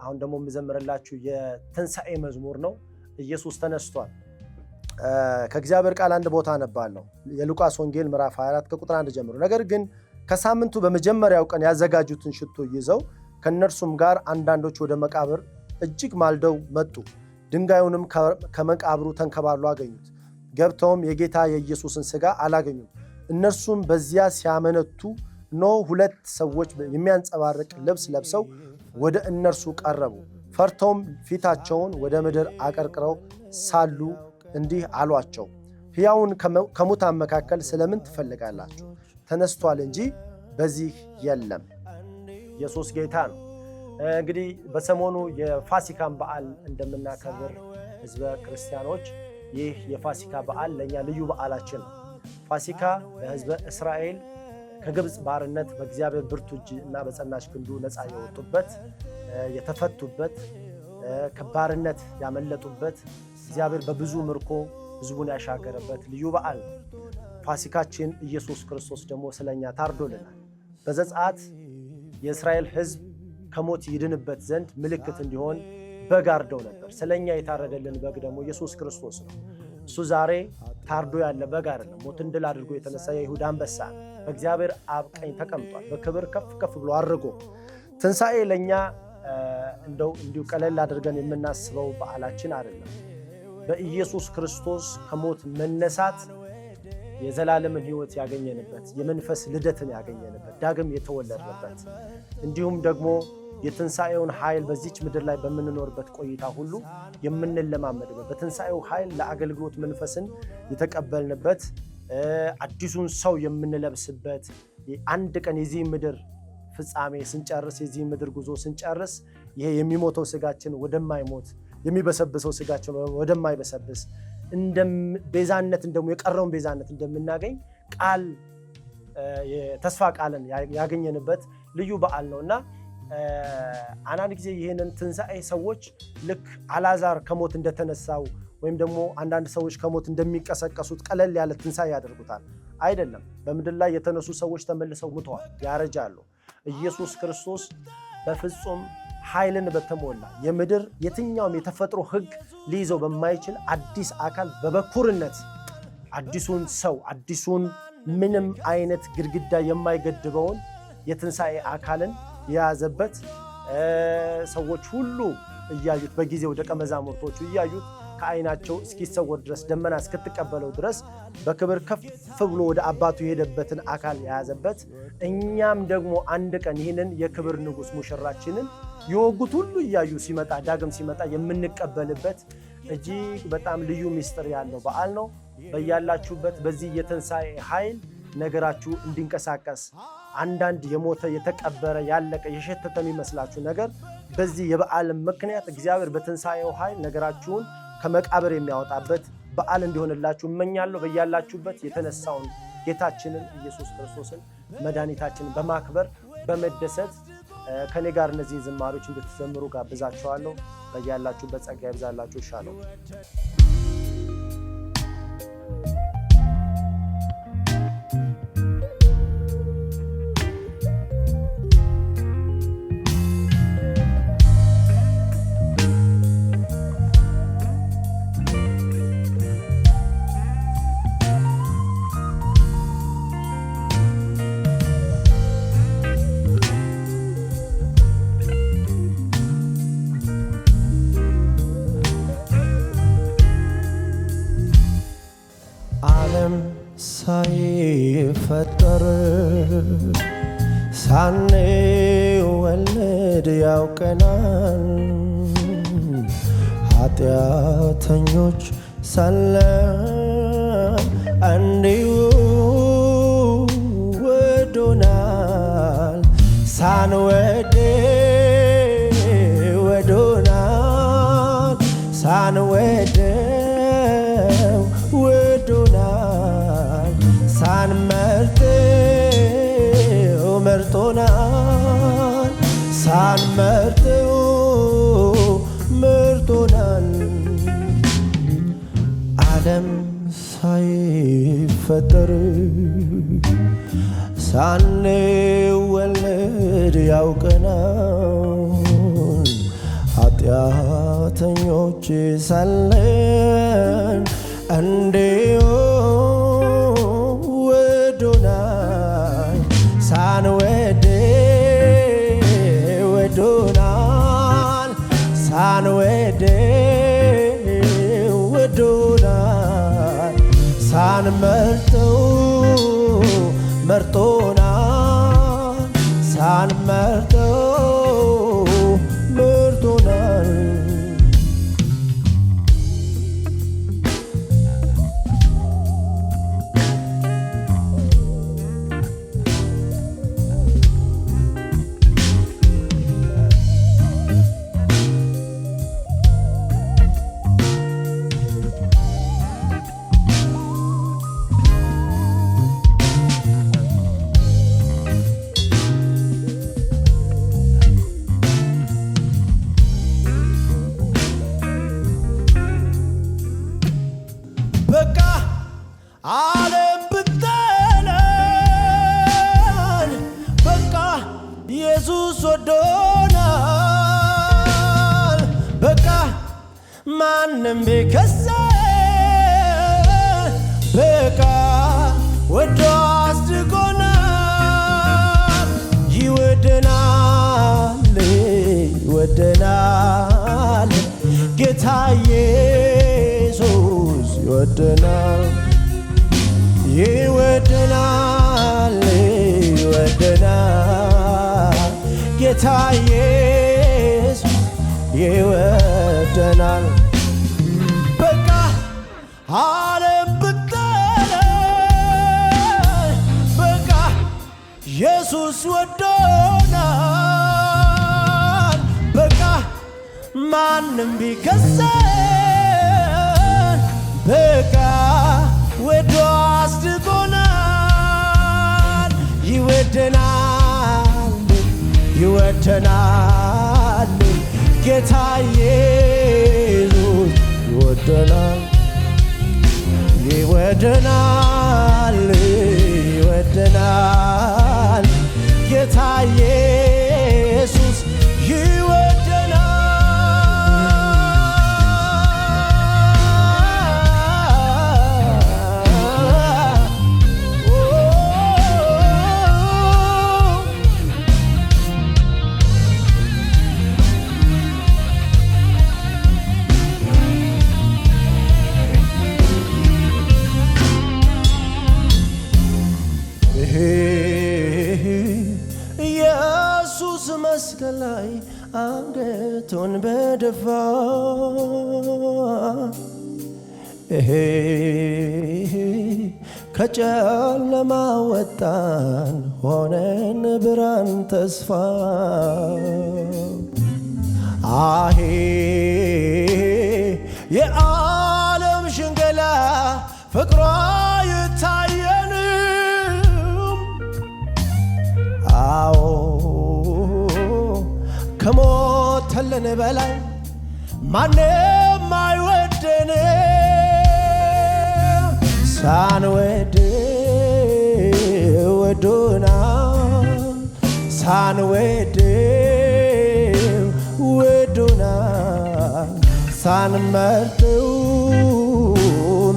አሁን ደግሞ የምዘምርላችሁ የትንሣኤ መዝሙር ነው። ኢየሱስ ተነስቷል። ከእግዚአብሔር ቃል አንድ ቦታ አነባለሁ። የሉቃስ ወንጌል ምዕራፍ 24 ከቁጥር 1 ጀምሮ። ነገር ግን ከሳምንቱ በመጀመሪያው ቀን ያዘጋጁትን ሽቶ ይዘው ከነርሱም ጋር አንዳንዶች ወደ መቃብር እጅግ ማልደው መጡ። ድንጋዩንም ከመቃብሩ ተንከባሎ አገኙት። ገብተውም የጌታ የኢየሱስን ሥጋ አላገኙም። እነርሱም በዚያ ሲያመነቱ እነሆ ሁለት ሰዎች የሚያንጸባርቅ ልብስ ለብሰው ወደ እነርሱ ቀረቡ። ፈርተውም ፊታቸውን ወደ ምድር አቀርቅረው ሳሉ እንዲህ አሏቸው፣ ሕያውን ከሙታን መካከል ስለምን ትፈልጋላችሁ? ተነስቷል እንጂ በዚህ የለም። ኢየሱስ ጌታ ነው። እንግዲህ በሰሞኑ የፋሲካን በዓል እንደምናከብር ሕዝበ ክርስቲያኖች ይህ የፋሲካ በዓል ለእኛ ልዩ በዓላችን ነው። ፋሲካ ለሕዝበ እስራኤል ከግብፅ ባርነት በእግዚአብሔር ብርቱ እጅ እና በጸናች ክንዱ ነፃ የወጡበት፣ የተፈቱበት፣ ከባርነት ያመለጡበት፣ እግዚአብሔር በብዙ ምርኮ ሕዝቡን ያሻገረበት ልዩ በዓል ነው። ፋሲካችን ኢየሱስ ክርስቶስ ደግሞ ስለኛ ታርዶልናል። በዘጸአት የእስራኤል ሕዝብ ከሞት ይድንበት ዘንድ ምልክት እንዲሆን በግ አርደው ነበር። ስለኛ የታረደልን በግ ደግሞ ኢየሱስ ክርስቶስ ነው። እሱ ዛሬ ታርዶ ያለ በግ አይደለም። ሞትን ድል አድርጎ የተነሳ የይሁዳ አንበሳ ነው። በእግዚአብሔር አብ ቀኝ ተቀምጧል። በክብር ከፍ ከፍ ብሎ አድርጎ ትንሣኤ ለእኛ እንዲሁ ቀለል አድርገን የምናስበው በዓላችን አይደለም። በኢየሱስ ክርስቶስ ከሞት መነሳት የዘላለምን ሕይወት ያገኘንበት፣ የመንፈስ ልደትን ያገኘንበት፣ ዳግም የተወለድንበት፣ እንዲሁም ደግሞ የትንሣኤውን ኃይል በዚች ምድር ላይ በምንኖርበት ቆይታ ሁሉ የምንለማመድበት፣ በትንሣኤው ኃይል ለአገልግሎት መንፈስን የተቀበልንበት፣ አዲሱን ሰው የምንለብስበት፣ አንድ ቀን የዚህ ምድር ፍጻሜ ስንጨርስ፣ የዚህ ምድር ጉዞ ስንጨርስ ይሄ የሚሞተው ስጋችን ወደማይሞት፣ የሚበሰብሰው ስጋችን ወደማይበሰብስ እንደ ቤዛነት ደግሞ የቀረውን ቤዛነት እንደምናገኝ ቃል የተስፋ ቃልን ያገኘንበት ልዩ በዓል ነውና አንዳንድ ጊዜ ይህንን ትንሣኤ ሰዎች ልክ አልዓዛር ከሞት እንደተነሳው ወይም ደግሞ አንዳንድ ሰዎች ከሞት እንደሚቀሰቀሱት ቀለል ያለ ትንሣኤ ያደርጉታል። አይደለም። በምድር ላይ የተነሱ ሰዎች ተመልሰው ሙተዋል፣ ያረጃሉ። ኢየሱስ ክርስቶስ በፍጹም ኃይልን በተሞላ የምድር የትኛውም የተፈጥሮ ሕግ ሊይዘው በማይችል አዲስ አካል በበኩርነት አዲሱን ሰው አዲሱን ምንም አይነት ግድግዳ የማይገድበውን የትንሣኤ አካልን የያዘበት ሰዎች ሁሉ እያዩት በጊዜው ደቀ መዛሙርቶቹ እያዩት ከዓይናቸው እስኪሰወር ድረስ ደመና እስክትቀበለው ድረስ በክብር ከፍ ብሎ ወደ አባቱ የሄደበትን አካል የያዘበት እኛም ደግሞ አንድ ቀን ይህንን የክብር ንጉሥ ሙሽራችንን የወጉት ሁሉ እያዩ ሲመጣ ዳግም ሲመጣ የምንቀበልበት እጅግ በጣም ልዩ ምስጢር ያለው በዓል ነው። በያላችሁበት በዚህ የትንሣኤ ኃይል ነገራችሁ እንዲንቀሳቀስ አንዳንድ የሞተ የተቀበረ ያለቀ የሸተተ የሚመስላችሁ ነገር በዚህ የበዓል ምክንያት እግዚአብሔር በትንሣኤው ኃይል ነገራችሁን ከመቃብር የሚያወጣበት በዓል እንዲሆንላችሁ እመኛለሁ። በያላችሁበት የተነሳውን ጌታችንን ኢየሱስ ክርስቶስን መድኃኒታችንን በማክበር በመደሰት ከኔ ጋር እነዚህ ዝማሬዎች እንድትዘምሩ ጋብዛችኋለሁ። በያላችሁበት ጸጋ ይብዛላችሁ። ሻሎም። ሳይፈጠር ሳንወለድ ያውቀናል። ኃጢአተኞች ሳለን እንዲሁ ወዶናል። ሳንወድ ወዶናል። ሳንወደው ወዶናል። ሳንመርጠው መርጦናል። ሳንመርጠው መርጦናል። ዓለም ሳይፈጠር ሳንወለድ ያውቀናል። ኃጢአተኞች ሳለን እንዲሁ ወዶናል ሳንወድ ወዶናል ሳንወድ ወዶናል ሳንመርጠው መርጦናል ሳንመርጠው መርጦናል በቃ ዓለም ብትጠላን በቃ ኢየሱስ ወዶናል በቃ ማንም ቢከሰን በቃ ወዶ አስድቆናል ይወደናል ይወደናል ጌታ ኢየሱስ ይወደናል ይወደናል ይወደናል ጌታ ኢየሱስ ይወደናል በቃ ዓለም ብትጠላን በቃ ኢየሱስ ወዶናል በቃ ማንም ቢከሰን በቃ ወዶ አስድቆናል ይወደናል ይወደናል ጌታ ኢየሱስ ይወደናል ይወደናል ይወደናል ጌታ ኢየሱስ ይወደናል ኢየሱስ መስቀል ላይ አንገቱን በደፋ ከጨለማ ወጣን ሆነን ብርሃን ተስፋ አሄ የዓለም ሽንገላ ፍቅሯ ይታየንም አዎ ከሞተልን በላይ ማንም አይወደን ሳንወድ ወዶናል ሳንወድ ወዶናል ሳንመርጠው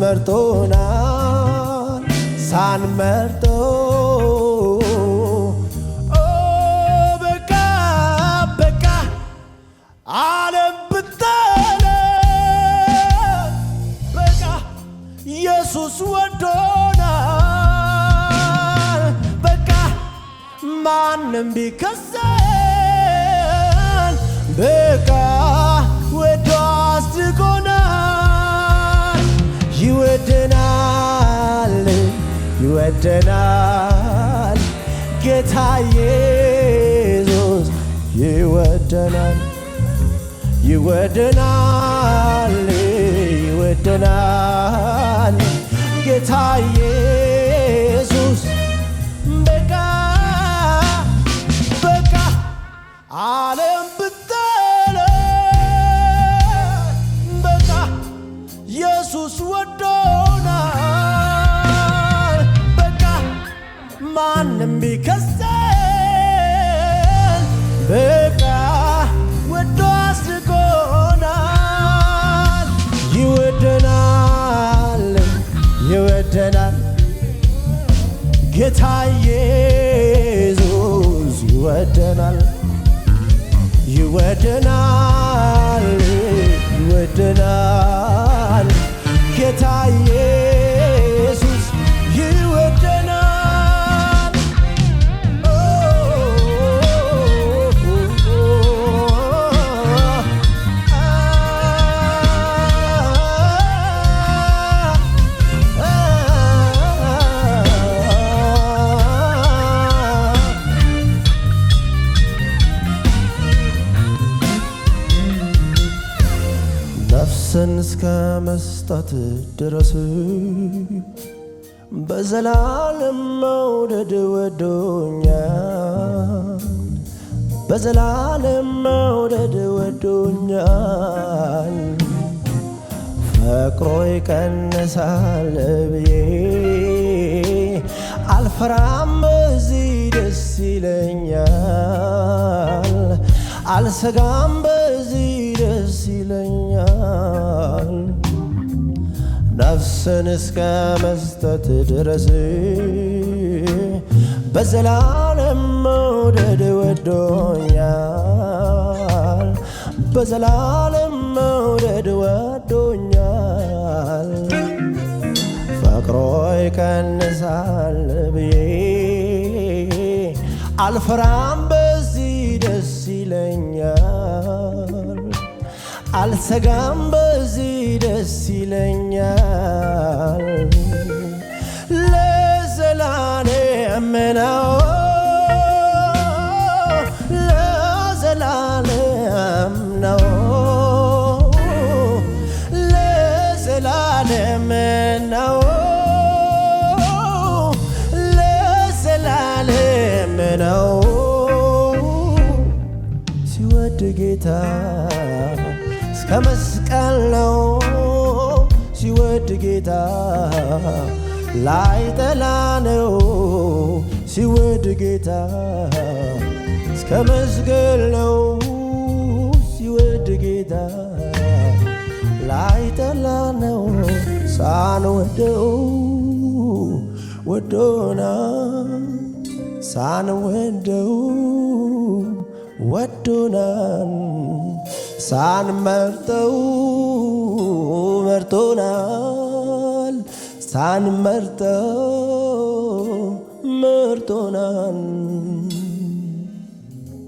መርጦናል ሳንመርጠው በቃ በቃ ዓለም ብትጠላን በቃ ኢየሱስ ወዶናል በቃ ማንም ቢከሰን በቃ ወዶ አስድቆናል ይወደናል ይወደናል ጌታ ኢየሱስ ይወደናል ይወደናል ይወደናል ጌታ ኢየሱስ በቃ በቃ ዓለም ብትጠላን በቃ ኢየሱስ ወዶናል በቃ ማንም ቢከሰን በቃ ወዶ አስድቆናል ጌታ ኢየሱስ ይወደናል ይወደናል ይወደናል ጌታ ኢየሱስ ይወደናል ነፍስን እስከ መስጠት ድረስ በዘላለም መውደድ ወዶኛል በዘላለም መውደድ ወዶኛል ፍቅሩ ይቀንሳል ብዬ አልፈራም በዚህ ደስ ይለኛል አልሰጋም በዚህ ደስ ይለኛል ነፍስን እስከ መስጠት ድረስ በዘላለም መውደድ ወዶኛል በዘላለም መውደድ ወዶኛል ፍቅሩ ይቀንሳል ብዬ አልፈራም በዚህ ደስ ይለኛል አልሰጋም በዚህ ደስ ይለኛል ለዘላለም ነው ለዘላለም ነው ለዘላለም ነው ለዘላለም ነው ሲወድ ጌታ እስከ መስቀል ነው ሲወድ ጌታ ላይጠላ ነው ሲወድ ጌታ እስከ መስቀል ነው ሲወድ ጌታ ላይጠላ ነው ሳንወደው ወዶናል ሳንወደው ወዶናል ሳንመርጠው መርጦናል ሳንመርጠው መርጦናል